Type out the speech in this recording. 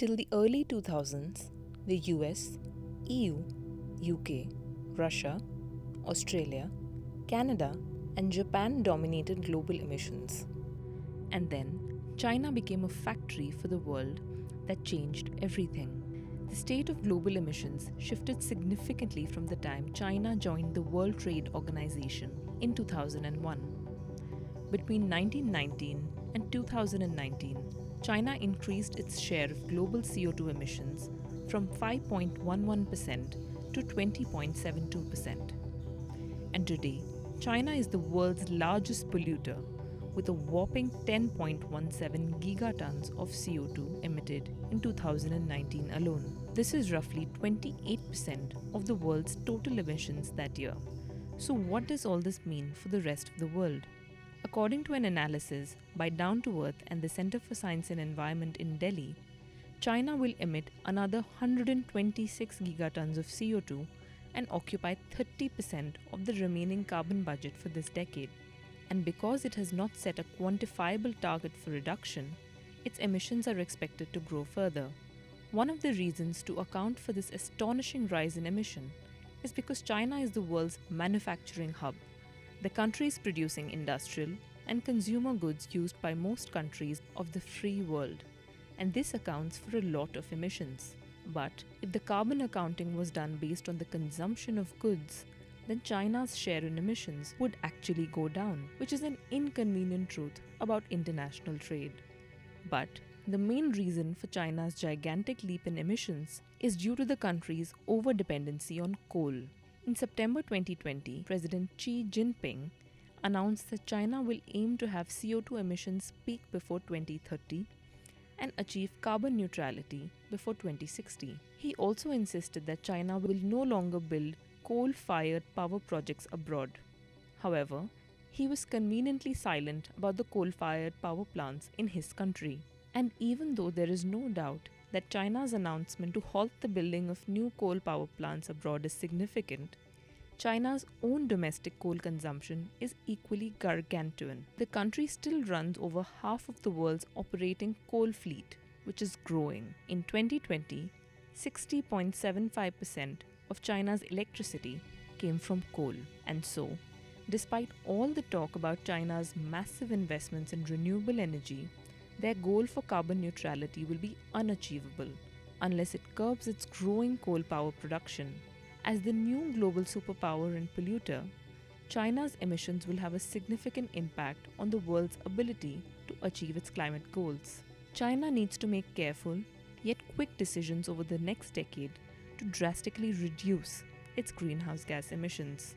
Till the early 2000s, the US, EU, UK, Russia, Australia, Canada, and Japan dominated global emissions. And then, China became a factory for the world that changed everything. The state of global emissions shifted significantly from the time China joined the World Trade Organization in 2001. Between 1919 and 2019, China increased its share of global CO2 emissions from 5.11% to 20.72%. And today, China is the world's largest polluter with a whopping 10.17 gigatons of CO2 emitted in 2019 alone. This is roughly 28% of the world's total emissions that year. So, what does all this mean for the rest of the world? According to an analysis by Down to Earth and the Center for Science and Environment in Delhi, China will emit another 126 gigatons of CO2 and occupy 30% of the remaining carbon budget for this decade. And because it has not set a quantifiable target for reduction, its emissions are expected to grow further. One of the reasons to account for this astonishing rise in emission is because China is the world's manufacturing hub. The country is producing industrial and consumer goods used by most countries of the free world, and this accounts for a lot of emissions. But if the carbon accounting was done based on the consumption of goods, then China's share in emissions would actually go down, which is an inconvenient truth about international trade. But the main reason for China's gigantic leap in emissions is due to the country's over-dependency on coal. In September 2020, President Xi Jinping announced that China will aim to have CO2 emissions peak before 2030 and achieve carbon neutrality before 2060. He also insisted that China will no longer build coal-fired power projects abroad. However, he was conveniently silent about the coal-fired power plants in his country. And even though there is no doubt that China's announcement to halt the building of new coal power plants abroad is significant, China's own domestic coal consumption is equally gargantuan. The country still runs over half of the world's operating coal fleet, which is growing. In 2020, 60.75% of China's electricity came from coal. And so, despite all the talk about China's massive investments in renewable energy, their goal for carbon neutrality will be unachievable unless it curbs its growing coal power production. As the new global superpower and polluter, China's emissions will have a significant impact on the world's ability to achieve its climate goals. China needs to make careful yet quick decisions over the next decade to drastically reduce its greenhouse gas emissions.